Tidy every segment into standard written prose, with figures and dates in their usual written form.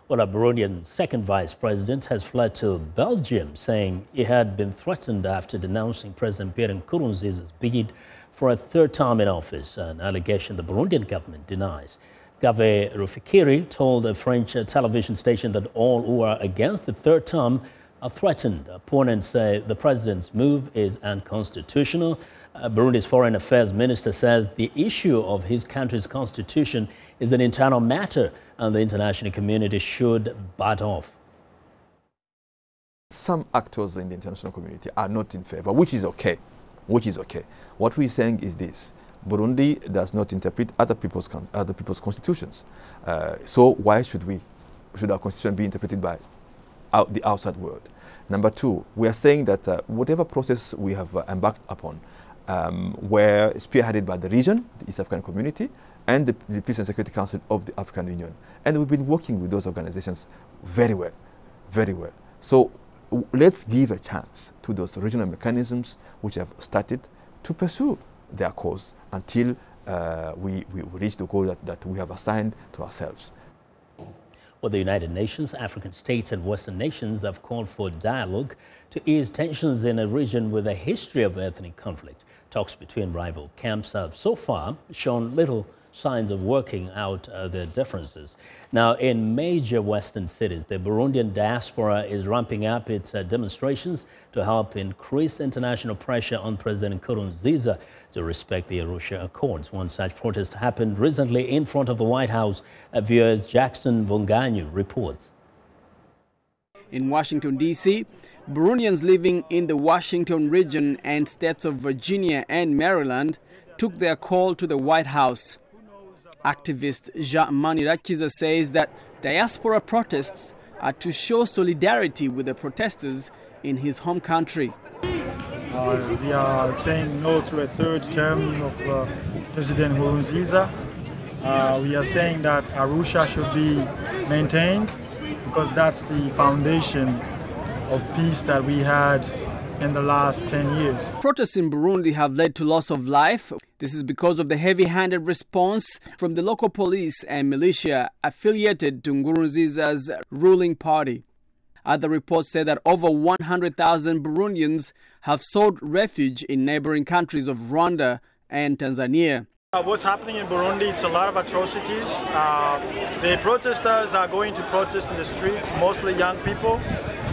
Well, a Burundian second vice president has fled to Belgium, saying he had been threatened after denouncing President Pierre Nkurunziza's bid for a third term in office, an allegation the Burundian government denies. Gave Rufikiri told a French television station that all who are against the third term are threatened. Opponents say the president's move is unconstitutional. Burundi's foreign affairs minister says the issue of his country's constitution is an internal matter and the international community should back off. Some actors in the international community are not in favor, which is okay. What we're saying is this: Burundi does not interpret other people's constitutions. So why should our constitution be interpreted by the outside world? Number two, we are saying that whatever process we have embarked upon, were spearheaded by the region, the East African Community, and the Peace and Security Council of the African Union. And we've been working with those organizations very well, very well. So let's give a chance to those regional mechanisms which have started to pursue their cause until we reach the goal that we have assigned to ourselves. Well, the United Nations, African states and Western nations have called for dialogue to ease tensions in a region with a history of ethnic conflict. Talks between rival camps have so far shown little signs of working out their differences. Now, in major Western cities, the Burundian diaspora is ramping up its demonstrations to help increase international pressure on President Nkurunziza to respect the Arusha Accords. One such protest happened recently in front of the White House. Viewers Jackson Mvunganyi reports. In Washington, D.C., Burundians living in the Washington region and states of Virginia and Maryland took their call to the White House. Activist Jean Manirakiza says that diaspora protests are to show solidarity with the protesters in his home country. We are saying no to a third term of President Nkurunziza. We are saying that Arusha should be maintained because that's the foundation of peace that we had in the last 10 years. Protests in Burundi have led to loss of life. This is because of the heavy-handed response from the local police and militia affiliated to Nkurunziza's ruling party. Other reports say that over 100,000 Burundians have sought refuge in neighboring countries of Rwanda and Tanzania. What's happening in Burundi, it's a lot of atrocities. The protesters are going to protest in the streets, mostly young people,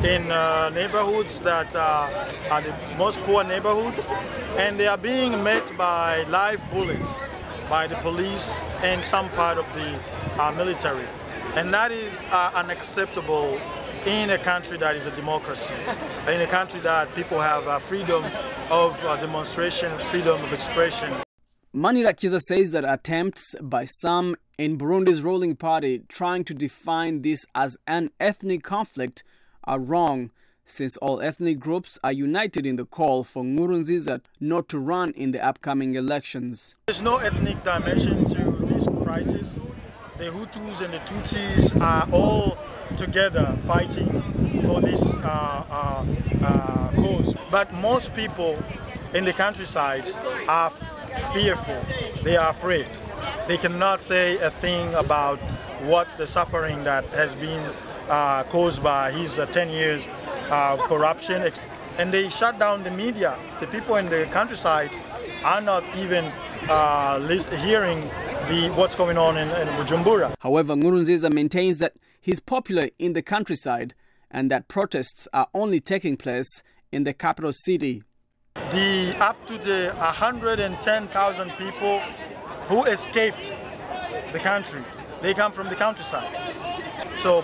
in neighborhoods that are the most poor neighborhoods, and they are being met by live bullets by the police and some part of the military. And that is unacceptable in a country that is a democracy, in a country that people have freedom of demonstration, freedom of expression. Manirakiza says that attempts by some in Burundi's ruling party trying to define this as an ethnic conflict are wrong, since all ethnic groups are united in the call for Nkurunziza not to run in the upcoming elections. There's no ethnic dimension to this crisis. The Hutus and the Tutsis are all together fighting for this cause. But most people in the countryside are fearful. They are afraid. They cannot say a thing about what the suffering that has been caused by his 10 years of corruption. And they shut down the media. The people in the countryside are not even hearing what's going on in Bujumbura. However, Nkurunziza maintains that he's popular in the countryside and that protests are only taking place in the capital city. Up to the 110,000 people who escaped the country, they come from the countryside. So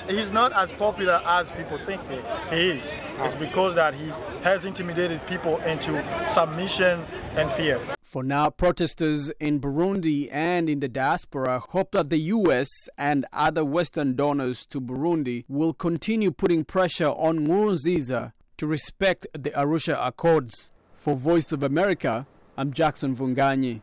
he's not as popular as people think he is. It's because that he has intimidated people into submission and fear. For now, protesters in Burundi and in the diaspora hope that the U.S. and other Western donors to Burundi will continue putting pressure on Nkurunziza to respect the Arusha Accords. For Voice of America, I'm Jackson Mvunganyi.